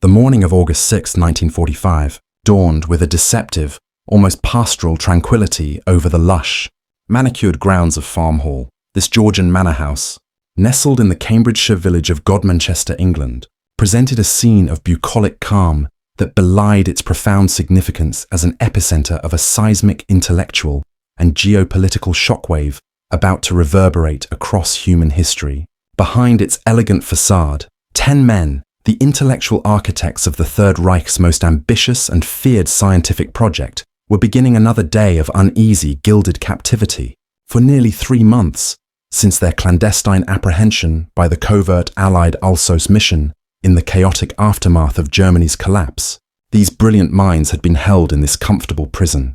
The morning of August 6, 1945, dawned with a deceptive, almost pastoral tranquility over the lush, manicured grounds of Farm Hall. This Georgian manor house, nestled in the Cambridgeshire village of Godmanchester, England, presented a scene of bucolic calm that belied its profound significance as an epicenter of a seismic intellectual and geopolitical shockwave about to reverberate across human history. Behind its elegant facade, 10 men, the intellectual architects of the Third Reich's most ambitious and feared scientific project, were beginning another day of uneasy, gilded captivity. For nearly 3 months, since their clandestine apprehension by the covert Allied Alsos mission in the chaotic aftermath of Germany's collapse, these brilliant minds had been held in this comfortable prison.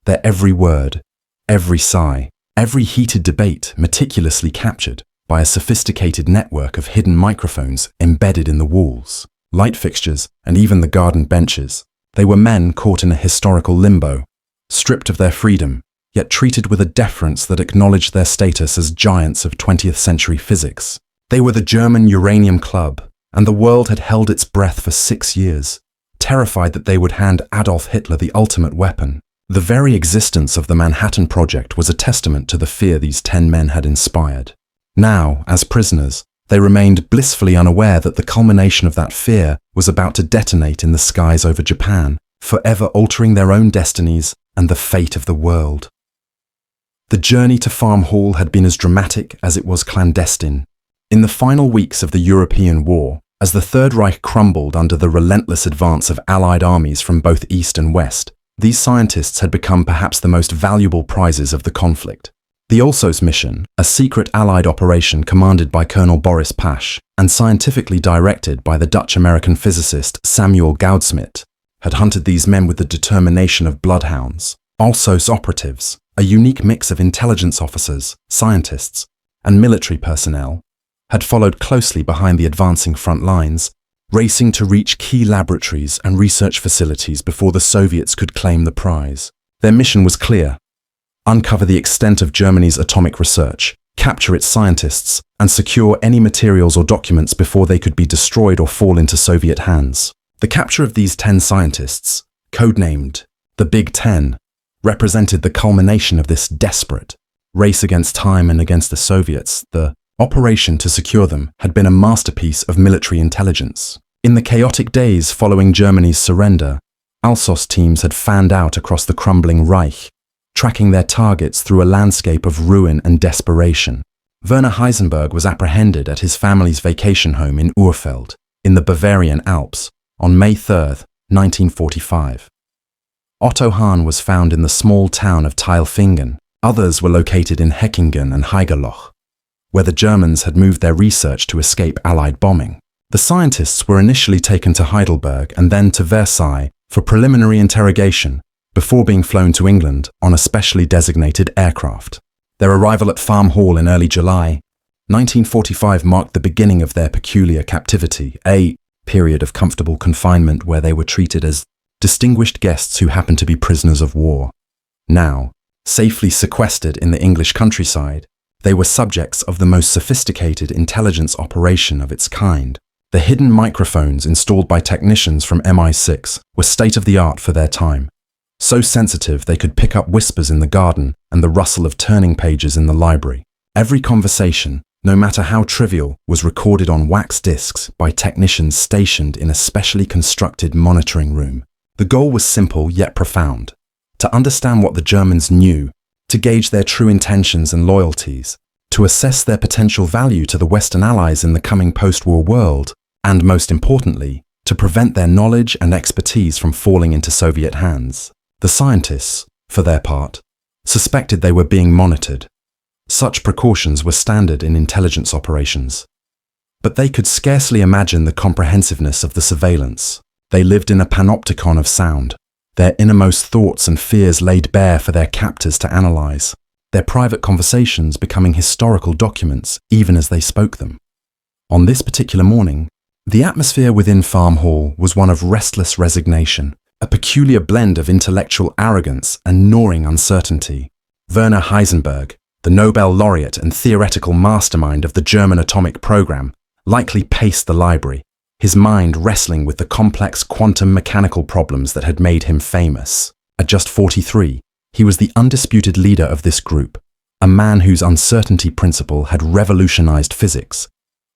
Their every word, every sigh, every heated debate meticulously captured by a sophisticated network of hidden microphones embedded in the walls, light fixtures, and even the garden benches. They were men caught in a historical limbo, stripped of their freedom, yet treated with a deference that acknowledged their status as giants of 20th century physics. They were the German Uranium Club, and the world had held its breath for 6 years, terrified that they would hand Adolf Hitler the ultimate weapon. The very existence of the Manhattan Project was a testament to the fear these 10 men had inspired. Now, as prisoners, they remained blissfully unaware that the culmination of that fear was about to detonate in the skies over Japan, forever altering their own destinies and the fate of the world. The journey to Farm Hall had been as dramatic as it was clandestine. In the final weeks of the European War, as the Third Reich crumbled under the relentless advance of Allied armies from both East and West, these scientists had become perhaps the most valuable prizes of the conflict. The Alsos mission, a secret Allied operation commanded by Colonel Boris Pasch and scientifically directed by the Dutch-American physicist Samuel Goudsmit, had hunted these men with the determination of bloodhounds. Alsos operatives, a unique mix of intelligence officers, scientists, and military personnel, had followed closely behind the advancing front lines, racing to reach key laboratories and research facilities before the Soviets could claim the prize. Their mission was clear: uncover the extent of Germany's atomic research, capture its scientists, and secure any materials or documents before they could be destroyed or fall into Soviet hands. The capture of these 10 scientists, codenamed the Big Ten, represented the culmination of this desperate race against time and against the Soviets. The operation to secure them had been a masterpiece of military intelligence. In the chaotic days following Germany's surrender, Alsos teams had fanned out across the crumbling Reich, tracking their targets through a landscape of ruin and desperation. Werner Heisenberg was apprehended at his family's vacation home in Urfeld, in the Bavarian Alps, on May 3, 1945. Otto Hahn was found in the small town of Tailfingen. Others were located in Heckingen and Haigerloch, where the Germans had moved their research to escape Allied bombing. The scientists were initially taken to Heidelberg and then to Versailles for preliminary interrogation, before being flown to England on a specially designated aircraft. Their arrival at Farm Hall in early July 1945 marked the beginning of their peculiar captivity, a period of comfortable confinement where they were treated as distinguished guests who happened to be prisoners of war. Now, safely sequestered in the English countryside, they were subjects of the most sophisticated intelligence operation of its kind. The hidden microphones installed by technicians from MI6 were state-of-the-art for their time. So sensitive they could pick up whispers in the garden and the rustle of turning pages in the library. Every conversation, no matter how trivial, was recorded on wax discs by technicians stationed in a specially constructed monitoring room. The goal was simple yet profound: to understand what the Germans knew, to gauge their true intentions and loyalties, to assess their potential value to the Western Allies in the coming post-war world, and most importantly, to prevent their knowledge and expertise from falling into Soviet hands. The scientists, for their part, suspected they were being monitored. Such precautions were standard in intelligence operations. But they could scarcely imagine the comprehensiveness of the surveillance. They lived in a panopticon of sound, their innermost thoughts and fears laid bare for their captors to analyze, their private conversations becoming historical documents even as they spoke them. On this particular morning, the atmosphere within Farm Hall was one of restless resignation, a peculiar blend of intellectual arrogance and gnawing uncertainty. Werner Heisenberg, the Nobel laureate and theoretical mastermind of the German atomic program, likely paced the library, his mind wrestling with the complex quantum mechanical problems that had made him famous. At just 43, he was the undisputed leader of this group, a man whose uncertainty principle had revolutionized physics,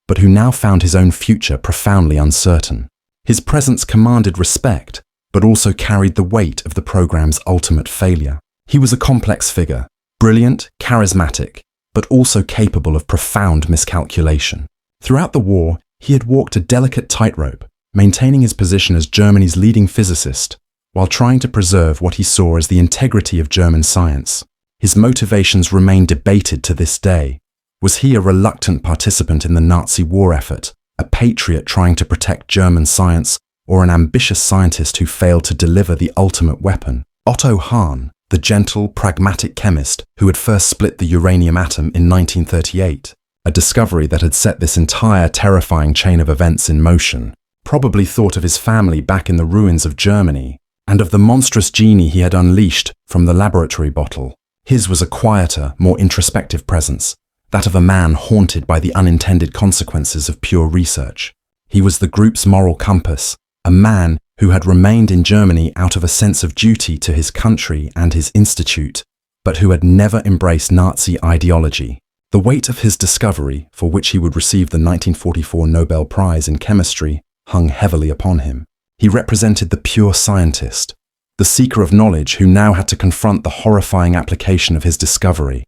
but who now found his own future profoundly uncertain. His presence commanded respect, but also carried the weight of the program's ultimate failure. He was a complex figure, brilliant, charismatic, but also capable of profound miscalculation. Throughout the war, he had walked a delicate tightrope, maintaining his position as Germany's leading physicist, while trying to preserve what he saw as the integrity of German science. His motivations remain debated to this day. Was he a reluctant participant in the Nazi war effort, a patriot trying to protect German science, or an ambitious scientist who failed to deliver the ultimate weapon? Otto Hahn, the gentle, pragmatic chemist who had first split the uranium atom in 1938, a discovery that had set this entire terrifying chain of events in motion, probably thought of his family back in the ruins of Germany, and of the monstrous genie he had unleashed from the laboratory bottle. His was a quieter, more introspective presence, that of a man haunted by the unintended consequences of pure research. He was the group's moral compass, a man who had remained in Germany out of a sense of duty to his country and his institute, but who had never embraced Nazi ideology. The weight of his discovery, for which he would receive the 1944 Nobel Prize in Chemistry, hung heavily upon him. He represented the pure scientist, the seeker of knowledge who now had to confront the horrifying application of his discovery.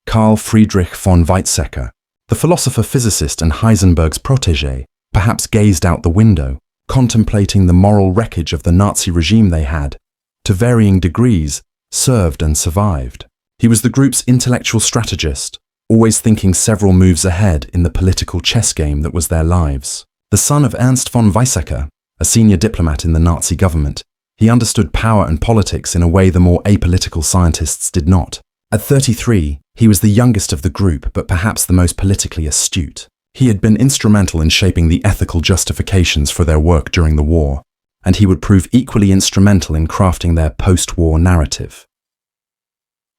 Carl Friedrich von Weizsäcker, the philosopher-physicist and Heisenberg's protégé, perhaps gazed out the window, contemplating the moral wreckage of the Nazi regime they had, to varying degrees, served and survived. He was the group's intellectual strategist, always thinking several moves ahead in the political chess game that was their lives. The son of Ernst von Weizsäcker, a senior diplomat in the Nazi government, he understood power and politics in a way the more apolitical scientists did not. At 33, he was the youngest of the group, but perhaps the most politically astute. He had been instrumental in shaping the ethical justifications for their work during the war, and he would prove equally instrumental in crafting their post-war narrative.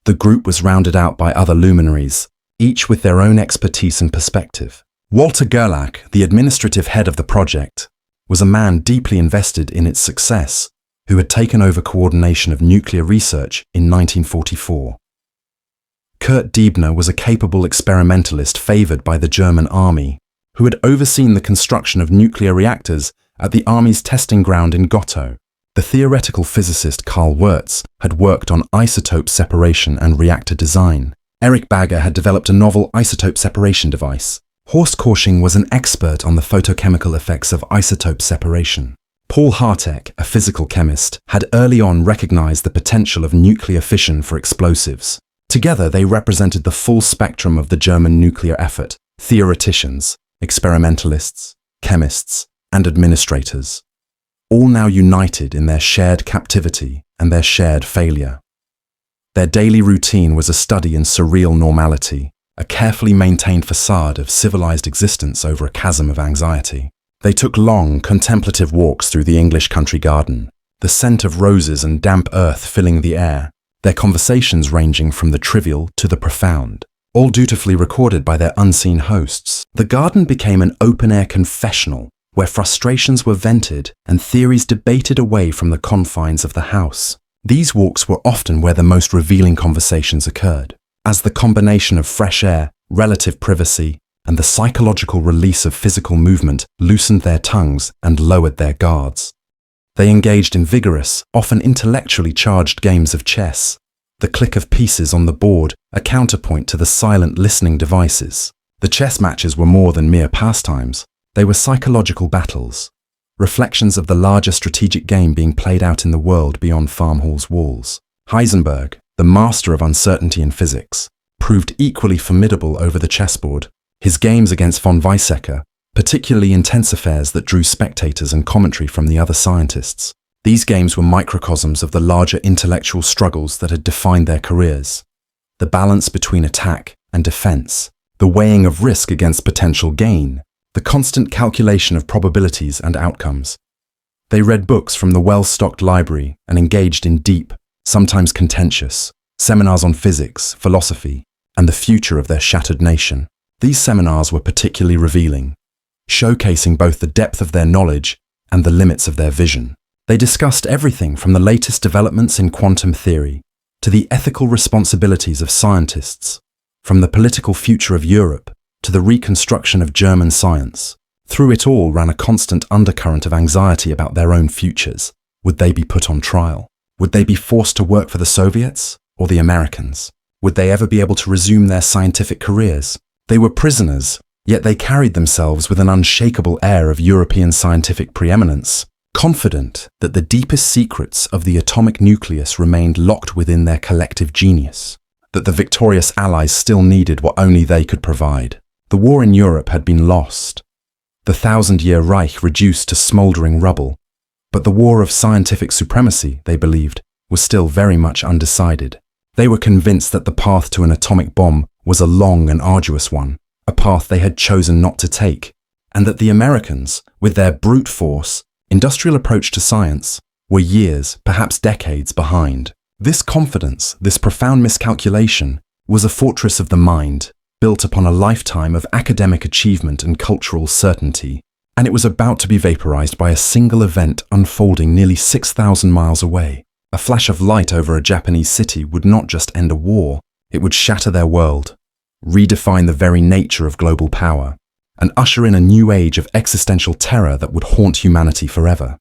The group was rounded out by other luminaries, each with their own expertise and perspective. Walter Gerlach, the administrative head of the project, was a man deeply invested in its success, who had taken over coordination of nuclear research in 1944. Kurt Diebner was a capable experimentalist favored by the German army, who had overseen the construction of nuclear reactors at the army's testing ground in Gottow. The theoretical physicist Karl Wirtz had worked on isotope separation and reactor design. Erich Bagger had developed a novel isotope separation device. Horst Korsching was an expert on the photochemical effects of isotope separation. Paul Hartek, a physical chemist, had early on recognized the potential of nuclear fission for explosives. Together, they represented the full spectrum of the German nuclear effort: theoreticians, experimentalists, chemists, and administrators, all now united in their shared captivity and their shared failure. Their daily routine was a study in surreal normality, a carefully maintained facade of civilized existence over a chasm of anxiety. They took long, contemplative walks through the English country garden, the scent of roses and damp earth filling the air, their conversations ranging from the trivial to the profound, all dutifully recorded by their unseen hosts. The garden became an open-air confessional where frustrations were vented and theories debated away from the confines of the house. These walks were often where the most revealing conversations occurred, as the combination of fresh air, relative privacy, and the psychological release of physical movement loosened their tongues and lowered their guards. They engaged in vigorous, often intellectually charged games of chess, the click of pieces on the board a counterpoint to the silent listening devices. The chess matches were more than mere pastimes. They were psychological battles, reflections of the larger strategic game being played out in the world beyond Farm Hall's walls. Heisenberg, the master of uncertainty in physics, proved equally formidable over the chessboard. His games against von Weizsäcker, particularly intense affairs that drew spectators and commentary from the other scientists. These games were microcosms of the larger intellectual struggles that had defined their careers. The balance between attack and defense, the weighing of risk against potential gain, the constant calculation of probabilities and outcomes. They read books from the well-stocked library and engaged in deep, sometimes contentious, seminars on physics, philosophy, and the future of their shattered nation. These seminars were particularly revealing. showcasing both the depth of their knowledge and the limits of their vision. They discussed everything from the latest developments in quantum theory to the ethical responsibilities of scientists, from the political future of Europe to the reconstruction of German science. Through it all ran a constant undercurrent of anxiety about their own futures. Would they be put on trial? Would they be forced to work for the Soviets or the Americans? Would they ever be able to resume their scientific careers? They were prisoners, yet they carried themselves with an unshakable air of European scientific preeminence, confident that the deepest secrets of the atomic nucleus remained locked within their collective genius, that the victorious Allies still needed what only they could provide. The war in Europe had been lost, the 1,000-year Reich reduced to smouldering rubble, but the war of scientific supremacy, they believed, was still very much undecided. They were convinced that the path to an atomic bomb was a long and arduous one, a path they had chosen not to take, and that the Americans, with their brute force, industrial approach to science, were years, perhaps decades behind. This confidence, this profound miscalculation, was a fortress of the mind, built upon a lifetime of academic achievement and cultural certainty, and it was about to be vaporized by a single event unfolding nearly 6,000 miles away. A flash of light over a Japanese city would not just end a war, it would shatter their world, redefine the very nature of global power, and usher in a new age of existential terror that would haunt humanity forever.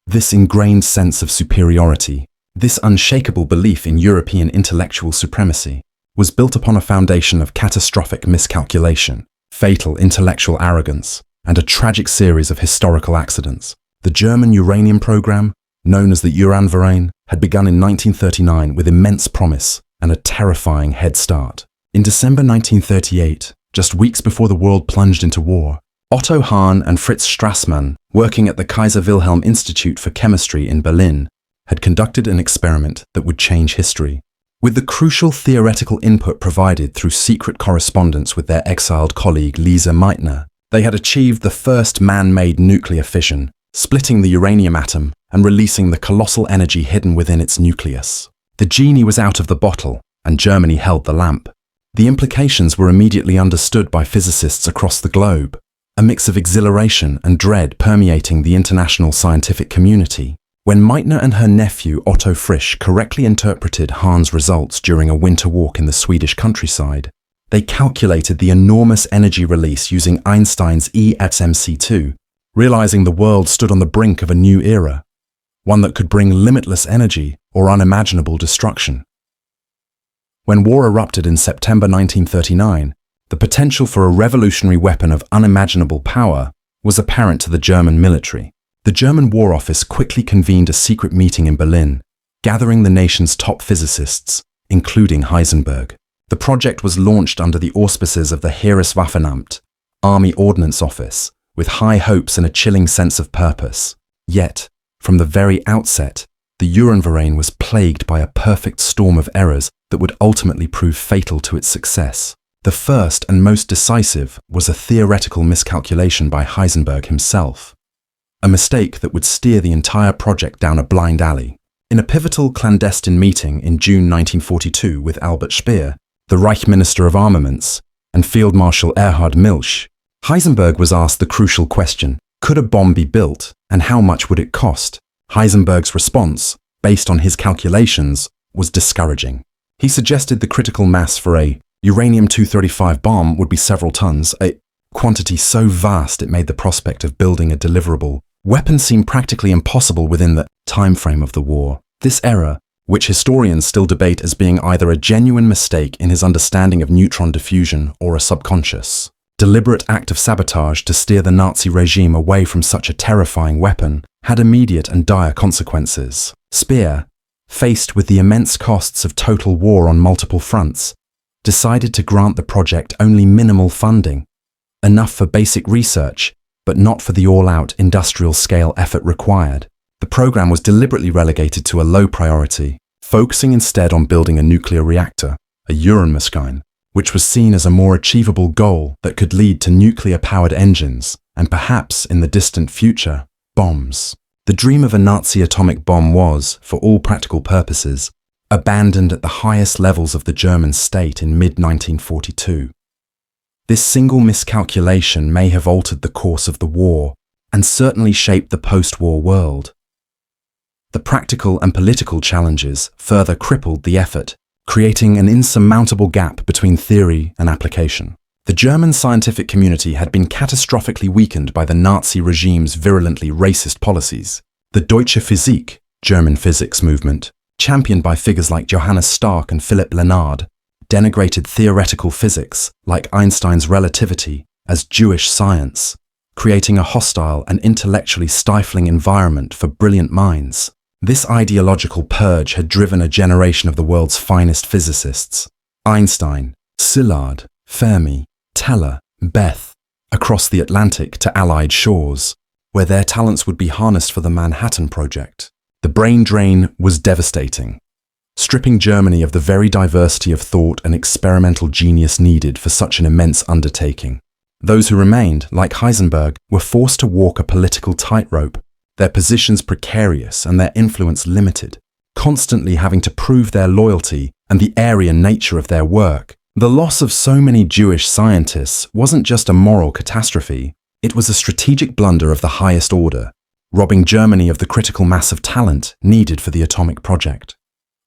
This ingrained sense of superiority, this unshakable belief in European intellectual supremacy, was built upon a foundation of catastrophic miscalculation, fatal intellectual arrogance, and a tragic series of historical accidents. The German uranium program, known as the Uranverein, had begun in 1939 with immense promise and a terrifying head start. In December 1938, just weeks before the world plunged into war, Otto Hahn and Fritz Strassmann, working at the Kaiser Wilhelm Institute for Chemistry in Berlin, had conducted an experiment that would change history. With the crucial theoretical input provided through secret correspondence with their exiled colleague Lise Meitner, they had achieved the first man-made nuclear fission, splitting the uranium atom and releasing the colossal energy hidden within its nucleus. The genie was out of the bottle, and Germany held the lamp. The implications were immediately understood by physicists across the globe, a mix of exhilaration and dread permeating the international scientific community. When Meitner and her nephew Otto Frisch correctly interpreted Hahn's results during a winter walk in the Swedish countryside, they calculated the enormous energy release using Einstein's E at mc2, realizing the world stood on the brink of a new era, one that could bring limitless energy or unimaginable destruction. When war erupted in September 1939, the potential for a revolutionary weapon of unimaginable power was apparent to the German military. The German War Office quickly convened a secret meeting in Berlin, gathering the nation's top physicists, including Heisenberg. The project was launched under the auspices of the Heereswaffenamt, Army Ordnance Office, with high hopes and a chilling sense of purpose. Yet, from the very outset, the Uranverein was plagued by a perfect storm of errors that would ultimately prove fatal to its success. The first and most decisive was a theoretical miscalculation by Heisenberg himself, a mistake that would steer the entire project down a blind alley. In a pivotal clandestine meeting in June 1942 with Albert Speer, the Reich Minister of Armaments, and Field Marshal Erhard Milch, Heisenberg was asked the crucial question, could a bomb be built, and how much would it cost? Heisenberg's response, based on his calculations, was discouraging. He suggested the critical mass for a uranium-235 bomb would be several tons, a quantity so vast it made the prospect of building a deliverable weapon seem practically impossible within the time frame of the war. This error, which historians still debate as being either a genuine mistake in his understanding of neutron diffusion or a subconscious, deliberate act of sabotage to steer the Nazi regime away from such a terrifying weapon, had immediate and dire consequences. Speer, faced with the immense costs of total war on multiple fronts, decided to grant the project only minimal funding, enough for basic research, but not for the all-out industrial-scale effort required. The program was deliberately relegated to a low priority, focusing instead on building a nuclear reactor, a Uranmaschine, which was seen as a more achievable goal that could lead to nuclear-powered engines, and perhaps, in the distant future, bombs. The dream of a Nazi atomic bomb was, for all practical purposes, abandoned at the highest levels of the German state in mid-1942. This single miscalculation may have altered the course of the war and certainly shaped the post-war world. The practical and political challenges further crippled the effort, creating an insurmountable gap between theory and application. The German scientific community had been catastrophically weakened by the Nazi regime's virulently racist policies. The Deutsche Physik, German physics movement, championed by figures like Johannes Stark and Philipp Lenard, denigrated theoretical physics, like Einstein's relativity, as Jewish science, creating a hostile and intellectually stifling environment for brilliant minds. This ideological purge had driven a generation of the world's finest physicists, Einstein, Szilard, Fermi, Teller, Bethe, across the Atlantic to Allied shores, where their talents would be harnessed for the Manhattan Project. The brain drain was devastating, stripping Germany of the very diversity of thought and experimental genius needed for such an immense undertaking. Those who remained, like Heisenberg, were forced to walk a political tightrope, their positions precarious and their influence limited, constantly having to prove their loyalty and the Aryan nature of their work. The loss of so many Jewish scientists wasn't just a moral catastrophe, it was a strategic blunder of the highest order, robbing Germany of the critical mass of talent needed for the atomic project.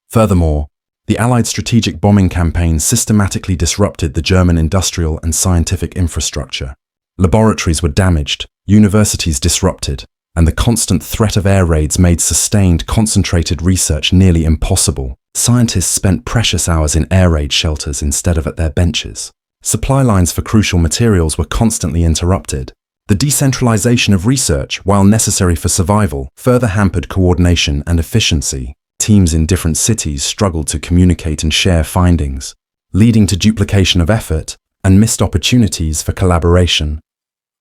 Furthermore, the Allied strategic bombing campaign systematically disrupted the German industrial and scientific infrastructure. Laboratories were damaged, universities disrupted, and the constant threat of air raids made sustained, concentrated research nearly impossible. Scientists spent precious hours in air raid shelters instead of at their benches. Supply lines for crucial materials were constantly interrupted. The decentralization of research, while necessary for survival, further hampered coordination and efficiency. Teams in different cities struggled to communicate and share findings, leading to duplication of effort and missed opportunities for collaboration.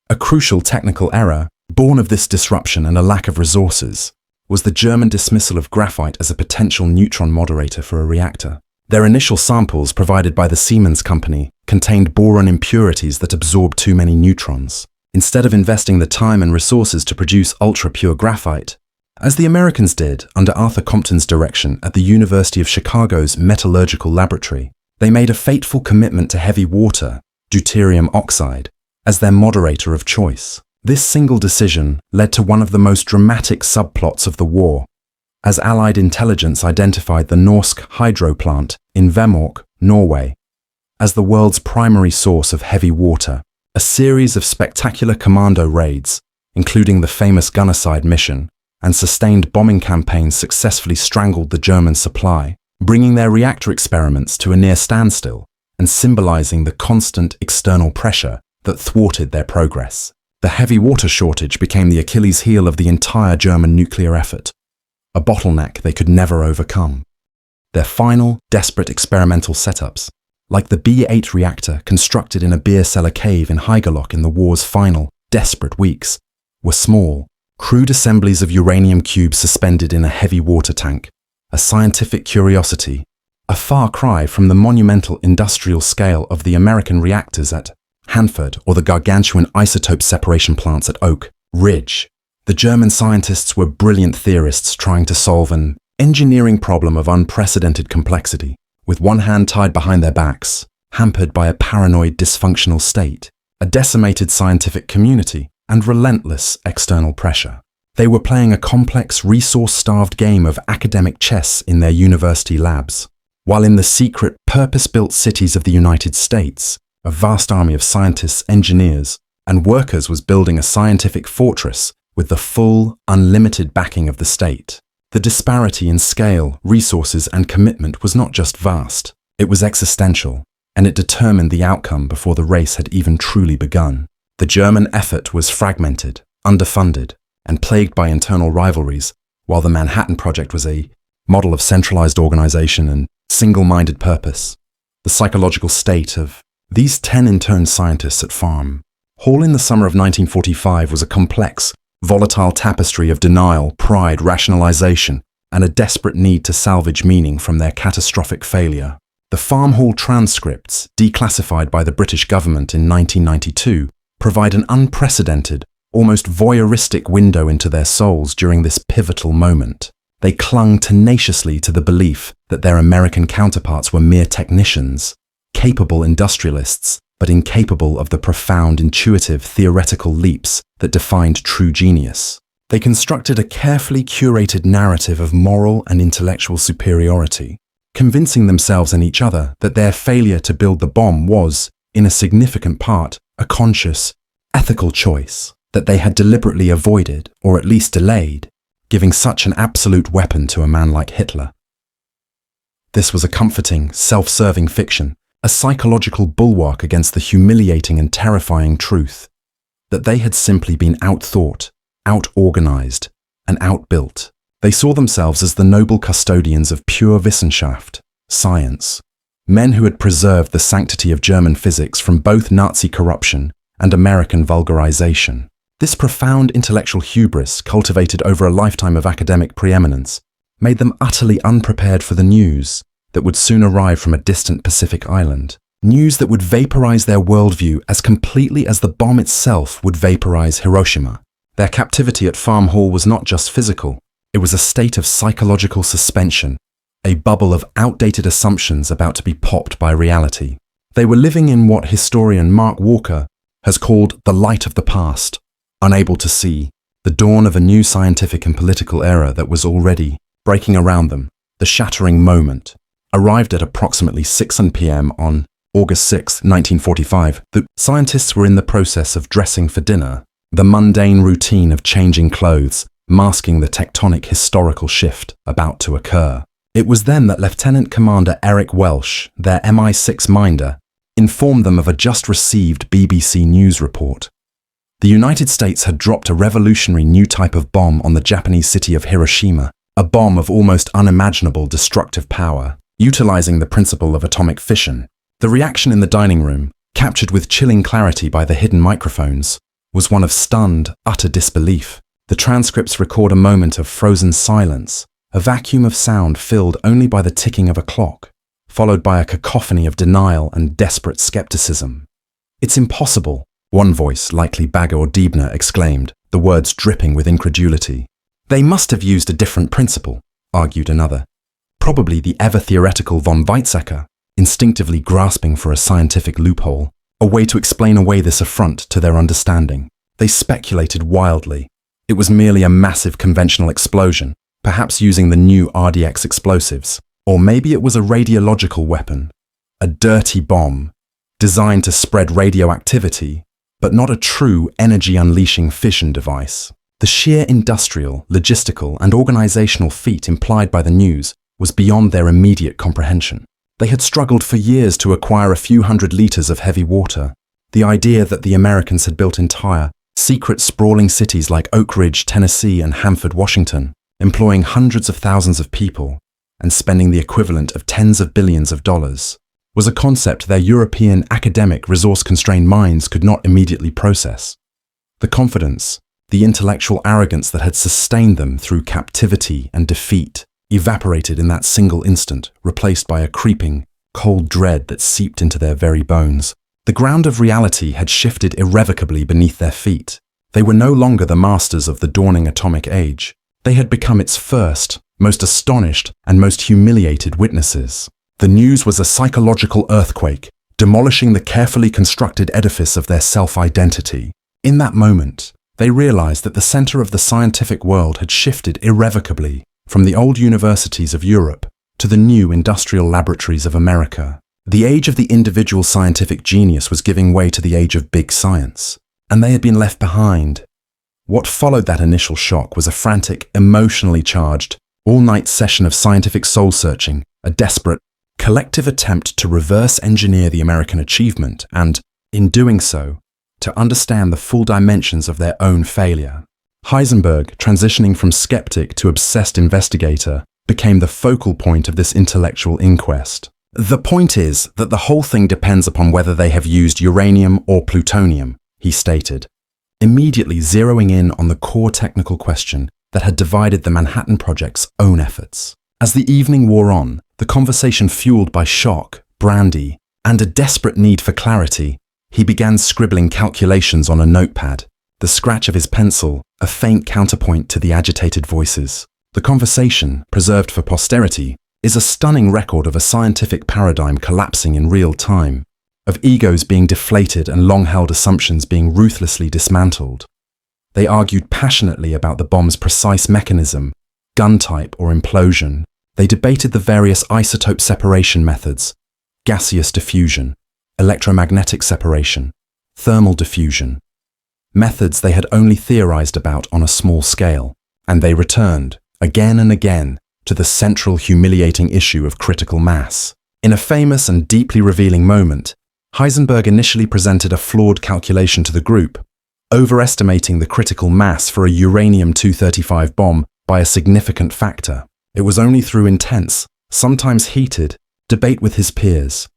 A crucial technical error, born of this disruption and a lack of resources, was the German dismissal of graphite as a potential neutron moderator for a reactor. Their initial samples provided by the Siemens company contained boron impurities that absorbed too many neutrons. Instead of investing the time and resources to produce ultra-pure graphite, as the Americans did under Arthur Compton's direction at the University of Chicago's metallurgical laboratory, they made a fateful commitment to heavy water, deuterium oxide, as their moderator of choice. This single decision led to one of the most dramatic subplots of the war, as Allied intelligence identified the Norsk hydro plant in Vemork, Norway, as the world's primary source of heavy water. A series of spectacular commando raids, including the famous Gunnerside mission, and sustained bombing campaigns successfully strangled the German supply, bringing their reactor experiments to a near standstill and symbolizing the constant external pressure that thwarted their progress. The heavy water shortage became the Achilles heel of the entire German nuclear effort, a bottleneck they could never overcome. Their final, desperate experimental setups, like the B8 reactor constructed in a beer cellar cave in Haigerloch in the war's final, desperate weeks, were small, crude assemblies of uranium cubes suspended in a heavy water tank, a scientific curiosity, a far cry from the monumental industrial scale of the American reactors at Hanford or the gargantuan isotope separation plants at Oak Ridge. The German scientists were brilliant theorists trying to solve an engineering problem of unprecedented complexity, with one hand tied behind their backs, hampered by a paranoid, dysfunctional state, a decimated scientific community, and relentless external pressure. They were playing a complex, resource-starved game of academic chess in their university labs, while in the secret, purpose-built cities of the United States, a vast army of scientists, engineers, and workers was building a scientific fortress with the full, unlimited backing of the state. The disparity in scale, resources, and commitment was not just vast, it was existential, and it determined the outcome before the race had even truly begun. The German effort was fragmented, underfunded, and plagued by internal rivalries, while the Manhattan Project was a model of centralized organization and single-minded purpose. The psychological state of these 10 interned scientists at Farm Hall in the summer of 1945 was a complex, volatile tapestry of denial, pride, rationalization, and a desperate need to salvage meaning from their catastrophic failure. The Farm Hall transcripts, declassified by the British government in 1992, provide an unprecedented, almost voyeuristic window into their souls during this pivotal moment. They clung tenaciously to the belief that their American counterparts were mere technicians, capable industrialists, but incapable of the profound, intuitive, theoretical leaps that defined true genius. They constructed a carefully curated narrative of moral and intellectual superiority, convincing themselves and each other that their failure to build the bomb was, in a significant part, a conscious, ethical choice that they had deliberately avoided, or at least delayed, giving such an absolute weapon to a man like Hitler. This was a comforting, self-serving fiction, a psychological bulwark against the humiliating and terrifying truth that they had simply been outthought, out-organized, and outbuilt. They saw themselves as the noble custodians of pure Wissenschaft, science, men who had preserved the sanctity of German physics from both Nazi corruption and American vulgarization. This profound intellectual hubris, cultivated over a lifetime of academic preeminence, made them utterly unprepared for the news that would soon arrive from a distant Pacific island. News that would vaporize their worldview as completely as the bomb itself would vaporize Hiroshima. Their captivity at Farm Hall was not just physical. It was a state of psychological suspension, a bubble of outdated assumptions about to be popped by reality. They were living in what historian Mark Walker has called the light of the past, unable to see the dawn of a new scientific and political era that was already breaking around them. The shattering moment arrived at approximately 6 p.m. on August 6, 1945. The scientists were in the process of dressing for dinner, the mundane routine of changing clothes masking the tectonic historical shift about to occur. It was then that Lieutenant Commander Eric Welsh, their MI6 minder, informed them of a just-received BBC News report. The United States had dropped a revolutionary new type of bomb on the Japanese city of Hiroshima, a bomb of almost unimaginable destructive power, utilizing the principle of atomic fission. The reaction in the dining room, captured with chilling clarity by the hidden microphones, was one of stunned, utter disbelief. The transcripts record a moment of frozen silence, a vacuum of sound filled only by the ticking of a clock, followed by a cacophony of denial and desperate skepticism. "It's impossible," one voice, likely Bagger or Diebner, exclaimed, the words dripping with incredulity. "They must have used a different principle," argued another. Probably the ever-theoretical von Weizsäcker, instinctively grasping for a scientific loophole, a way to explain away this affront to their understanding. They speculated wildly. It was merely a massive conventional explosion, perhaps using the new RDX explosives. Or maybe it was a radiological weapon, a dirty bomb, designed to spread radioactivity, but not a true energy-unleashing fission device. The sheer industrial, logistical, and organizational feat implied by the news was beyond their immediate comprehension. They had struggled for years to acquire a few hundred liters of heavy water. The idea that the Americans had built entire, secret sprawling cities like Oak Ridge, Tennessee, and Hanford, Washington, employing hundreds of thousands of people, and spending the equivalent of tens of billions of dollars, was a concept their European academic resource-constrained minds could not immediately process. The confidence, the intellectual arrogance that had sustained them through captivity and defeat evaporated in that single instant, replaced by a creeping, cold dread that seeped into their very bones. The ground of reality had shifted irrevocably beneath their feet. They were no longer the masters of the dawning atomic age. They had become its first, most astonished, and most humiliated witnesses. The news was a psychological earthquake, demolishing the carefully constructed edifice of their self-identity. In that moment, they realized that the center of the scientific world had shifted irrevocably from the old universities of Europe to the new industrial laboratories of America. The age of the individual scientific genius was giving way to the age of big science, and they had been left behind. What followed that initial shock was a frantic, emotionally charged, all-night session of scientific soul-searching, a desperate, collective attempt to reverse engineer the American achievement and, in doing so, to understand the full dimensions of their own failure. Heisenberg, transitioning from skeptic to obsessed investigator, became the focal point of this intellectual inquest. "The point is that the whole thing depends upon whether they have used uranium or plutonium," he stated, immediately zeroing in on the core technical question that had divided the Manhattan Project's own efforts. As the evening wore on, the conversation fueled by shock, brandy, and a desperate need for clarity, he began scribbling calculations on a notepad, the scratch of his pencil a faint counterpoint to the agitated voices. The conversation, preserved for posterity, is a stunning record of a scientific paradigm collapsing in real time, of egos being deflated and long-held assumptions being ruthlessly dismantled. They argued passionately about the bomb's precise mechanism, gun type or implosion. They debated the various isotope separation methods, gaseous diffusion, electromagnetic separation, thermal diffusion, methods they had only theorized about on a small scale, and they returned, again and again, to the central humiliating issue of critical mass. In a famous and deeply revealing moment, Heisenberg initially presented a flawed calculation to the group, overestimating the critical mass for a uranium-235 bomb by a significant factor. It was only through intense, sometimes heated, debate with his peers,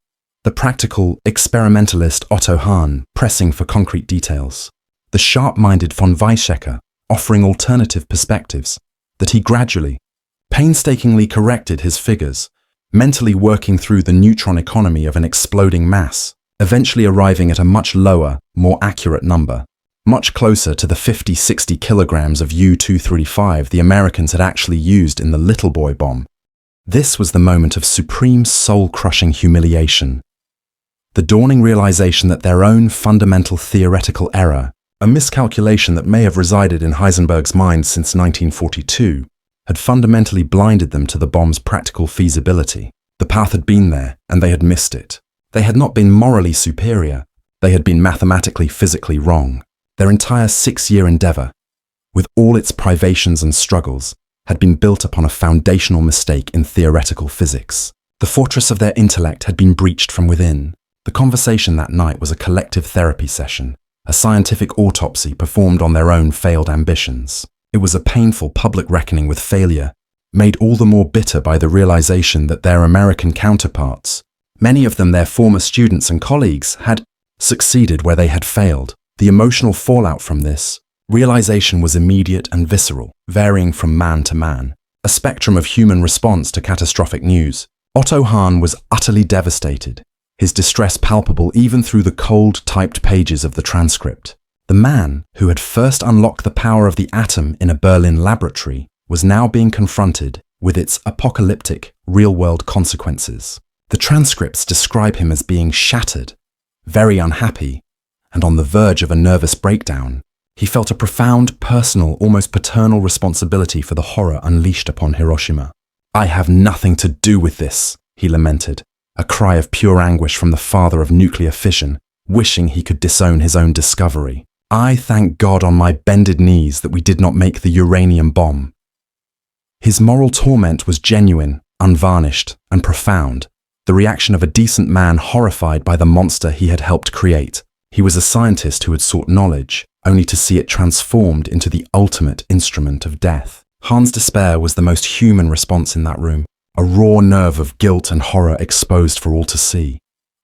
the practical experimentalist Otto Hahn pressing for concrete details, the sharp-minded von Weizsäcker offering alternative perspectives, that he gradually, painstakingly corrected his figures, mentally working through the neutron economy of an exploding mass, eventually arriving at a much lower, more accurate number, much closer to the 50-60 kilograms of U-235 the Americans had actually used in the Little Boy bomb. This was the moment of supreme soul-crushing humiliation. The dawning realization that their own fundamental theoretical error, a miscalculation that may have resided in Heisenberg's mind since 1942, had fundamentally blinded them to the bomb's practical feasibility. The path had been there, and they had missed it. They had not been morally superior, they had been mathematically, physically wrong. Their entire 6-year endeavor, with all its privations and struggles, had been built upon a foundational mistake in theoretical physics. The fortress of their intellect had been breached from within. The conversation that night was a collective therapy session, a scientific autopsy performed on their own failed ambitions. It was a painful public reckoning with failure, made all the more bitter by the realization that their American counterparts, many of them their former students and colleagues, had succeeded where they had failed. The emotional fallout from this realization was immediate and visceral, varying from man to man, a spectrum of human response to catastrophic news. Otto Hahn was utterly devastated, his distress palpable even through the cold, typed pages of the transcript. The man who had first unlocked the power of the atom in a Berlin laboratory was now being confronted with its apocalyptic, real-world consequences. The transcripts describe him as being shattered, very unhappy, and on the verge of a nervous breakdown. He felt a profound, personal, almost paternal responsibility for the horror unleashed upon Hiroshima. "I have nothing to do with this," he lamented, a cry of pure anguish from the father of nuclear fission, wishing he could disown his own discovery. "I thank God on my bended knees that we did not make the uranium bomb." His moral torment was genuine, unvarnished, and profound, the reaction of a decent man horrified by the monster he had helped create. He was a scientist who had sought knowledge, only to see it transformed into the ultimate instrument of death. Hahn's despair was the most human response in that room, a raw nerve of guilt and horror exposed for all to see.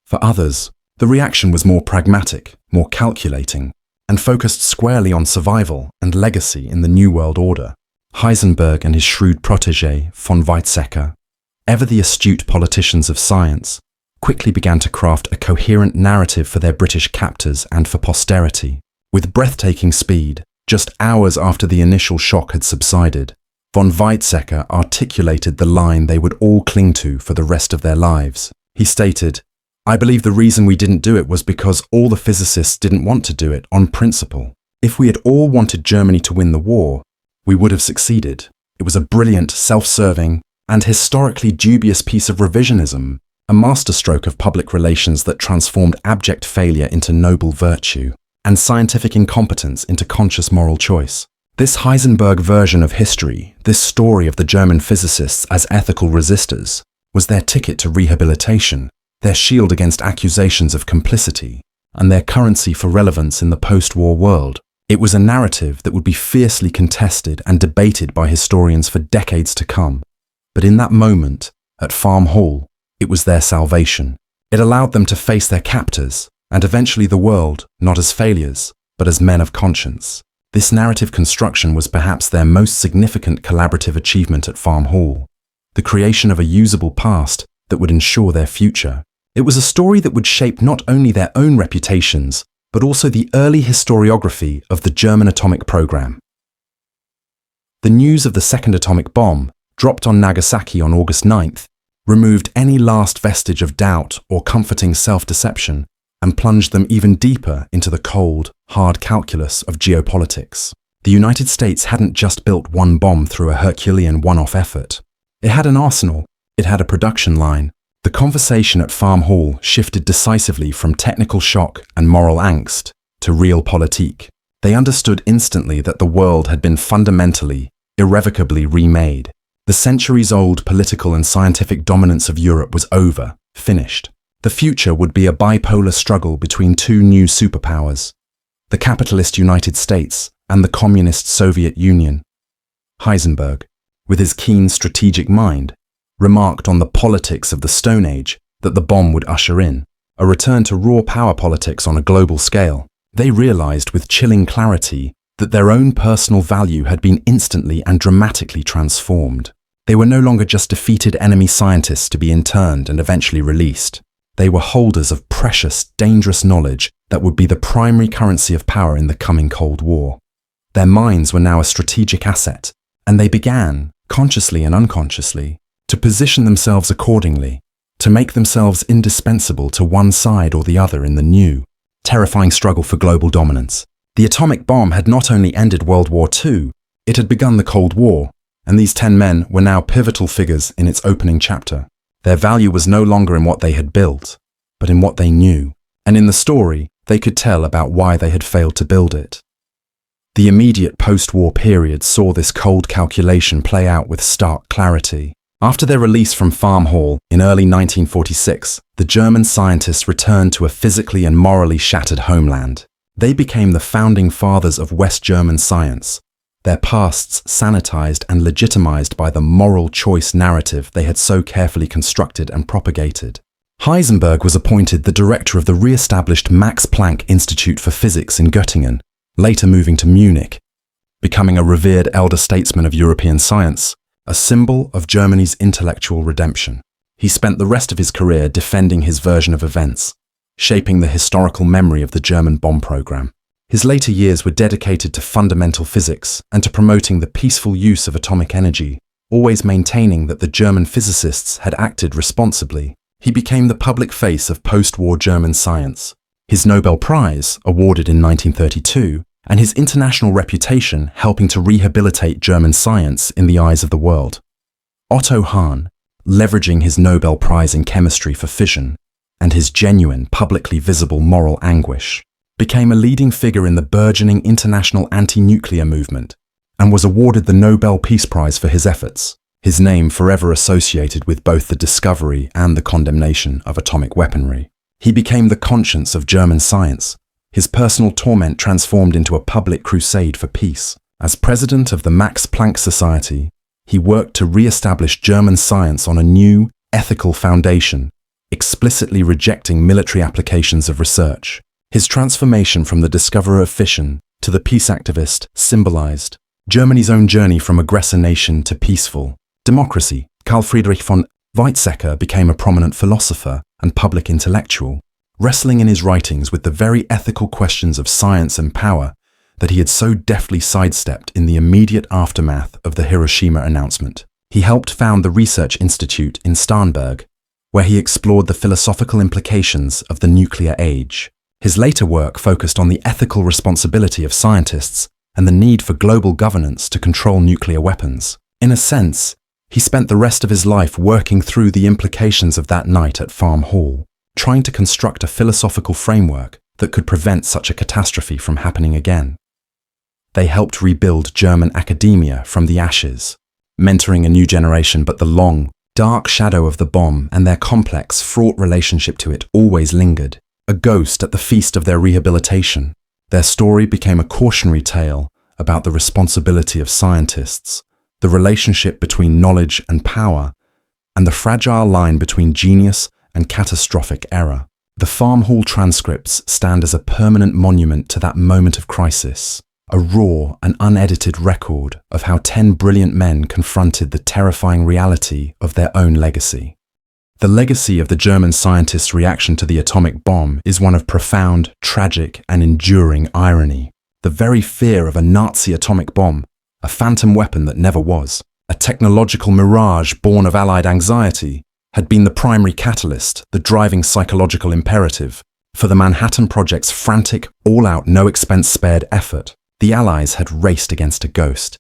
For others, the reaction was more pragmatic, more calculating, and focused squarely on survival and legacy in the New World Order. Heisenberg and his shrewd protégé, von Weizsäcker, ever the astute politicians of science, quickly began to craft a coherent narrative for their British captors and for posterity. With breathtaking speed, just hours after the initial shock had subsided, von Weizsäcker articulated the line they would all cling to for the rest of their lives. He stated, "I believe the reason we didn't do it was because all the physicists didn't want to do it on principle. If we had all wanted Germany to win the war, we would have succeeded. It was a brilliant, self-serving, and historically dubious piece of revisionism, a masterstroke of public relations that transformed abject failure into noble virtue, and scientific incompetence into conscious moral choice. This Heisenberg version of history, this story of the German physicists as ethical resistors, was their ticket to rehabilitation, their shield against accusations of complicity, and their currency for relevance in the post-war world. It was a narrative that would be fiercely contested and debated by historians for decades to come. But in that moment, at Farm Hall, it was their salvation. It allowed them to face their captors, and eventually the world, not as failures, but as men of conscience. This narrative construction was perhaps their most significant collaborative achievement at Farm Hall, the creation of a usable past that would ensure their future. It was a story that would shape not only their own reputations, but also the early historiography of the German atomic program. The news of the second atomic bomb, dropped on Nagasaki on August 9th, removed any last vestige of doubt or comforting self-deception and plunged them even deeper into the cold, hard calculus of geopolitics. The United States hadn't just built one bomb through a Herculean one-off effort. It had an arsenal. It had a production line. The conversation at Farm Hall shifted decisively from technical shock and moral angst to realpolitik. They understood instantly that the world had been fundamentally, irrevocably remade. The centuries-old political and scientific dominance of Europe was over, finished. The future would be a bipolar struggle between two new superpowers, the capitalist United States and the communist Soviet Union. Heisenberg, with his keen strategic mind, remarked on the politics of the Stone Age that the bomb would usher in, a return to raw power politics on a global scale. They realized with chilling clarity that their own personal value had been instantly and dramatically transformed. They were no longer just defeated enemy scientists to be interned and eventually released. They were holders of precious, dangerous knowledge that would be the primary currency of power in the coming Cold War. Their minds were now a strategic asset, and they began, consciously and unconsciously, to position themselves accordingly, to make themselves indispensable to one side or the other in the new, terrifying struggle for global dominance. The atomic bomb had not only ended World War II, it had begun the Cold War, and these 10 men were now pivotal figures in its opening chapter. Their value was no longer in what they had built, but in what they knew, and in the story they could tell about why they had failed to build it. The immediate post-war period saw this cold calculation play out with stark clarity. After their release from Farm Hall in early 1946, the German scientists returned to a physically and morally shattered homeland. They became the founding fathers of West German science, their pasts sanitized and legitimized by the moral choice narrative they had so carefully constructed and propagated. Heisenberg was appointed the director of the re-established Max Planck Institute for Physics in Göttingen, later moving to Munich, becoming a revered elder statesman of European science, a symbol of Germany's intellectual redemption. He spent the rest of his career defending his version of events, shaping the historical memory of the German bomb program. His later years were dedicated to fundamental physics and to promoting the peaceful use of atomic energy, always maintaining that the German physicists had acted responsibly. He became the public face of post-war German science. His Nobel Prize, awarded in 1932, and his international reputation helping to rehabilitate German science in the eyes of the world. Otto Hahn, leveraging his Nobel Prize in chemistry for fission, and his genuine, publicly visible moral anguish, became a leading figure in the burgeoning international anti-nuclear movement, and was awarded the Nobel Peace Prize for his efforts, his name forever associated with both the discovery and the condemnation of atomic weaponry. He became the conscience of German science, his personal torment transformed into a public crusade for peace. As president of the Max Planck Society, he worked to re-establish German science on a new, ethical foundation, explicitly rejecting military applications of research. His transformation from the discoverer of fission to the peace activist symbolized Germany's own journey from aggressor nation to peaceful democracy. Carl Friedrich von Weizsäcker became a prominent philosopher and public intellectual, wrestling in his writings with the very ethical questions of science and power that he had so deftly sidestepped in the immediate aftermath of the Hiroshima announcement. He helped found the Research Institute in Starnberg, where he explored the philosophical implications of the nuclear age. His later work focused on the ethical responsibility of scientists and the need for global governance to control nuclear weapons. In a sense, he spent the rest of his life working through the implications of that night at Farm Hall, trying to construct a philosophical framework that could prevent such a catastrophe from happening again. They helped rebuild German academia from the ashes, mentoring a new generation, but the long, dark shadow of the bomb and their complex, fraught relationship to it always lingered, a ghost at the feast of their rehabilitation. Their story became a cautionary tale about the responsibility of scientists, the relationship between knowledge and power, and the fragile line between genius and catastrophic error. The Farm Hall transcripts stand as a permanent monument to that moment of crisis, a raw and unedited record of how 10 brilliant men confronted the terrifying reality of their own legacy. The legacy of the German scientists' reaction to the atomic bomb is one of profound, tragic, and enduring irony. The very fear of a Nazi atomic bomb, a phantom weapon that never was, a technological mirage born of Allied anxiety, had been the primary catalyst, the driving psychological imperative, For the Manhattan Project's frantic, all-out, no-expense-spared effort, the Allies had raced against a ghost,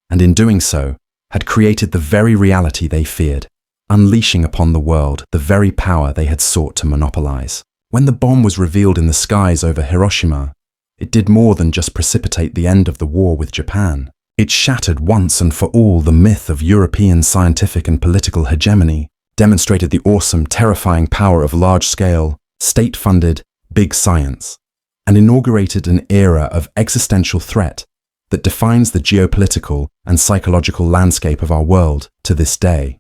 and in doing so, had created the very reality they feared, unleashing upon the world the very power they had sought to monopolize. When the bomb was revealed in the skies over Hiroshima, it did more than just precipitate the end of the war with Japan. It shattered once and for all the myth of European scientific and political hegemony, demonstrated the awesome, terrifying power of large-scale, state-funded, big science, and inaugurated an era of existential threat that defines the geopolitical and psychological landscape of our world to this day.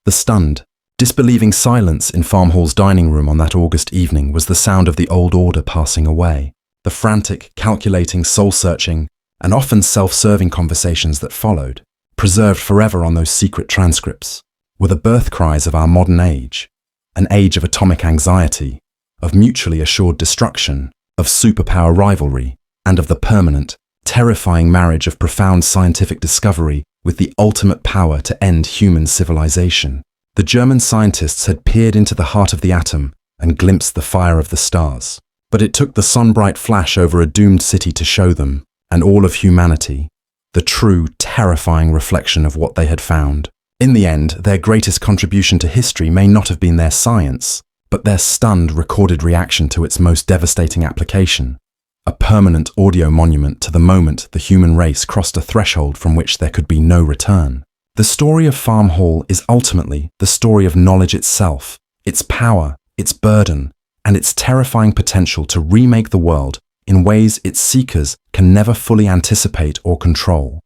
The stunned, disbelieving silence in Farm Hall's dining room on that August evening was the sound of the old order passing away. The frantic, calculating, soul-searching, and often self-serving conversations that followed, preserved forever on those secret transcripts, were the birth cries of our modern age, an age of atomic anxiety, of mutually assured destruction, of superpower rivalry, and of the permanent, terrifying marriage of profound scientific discovery with the ultimate power to end human civilization. The German scientists had peered into the heart of the atom and glimpsed the fire of the stars. But it took the sun-bright flash over a doomed city to show them, and all of humanity, the true, terrifying reflection of what they had found. In the end, their greatest contribution to history may not have been their science, but their stunned, recorded reaction to its most devastating application, a permanent audio monument to the moment the human race crossed a threshold from which there could be no return. The story of Farm Hall is ultimately the story of knowledge itself, its power, its burden, and its terrifying potential to remake the world in ways its seekers can never fully anticipate or control.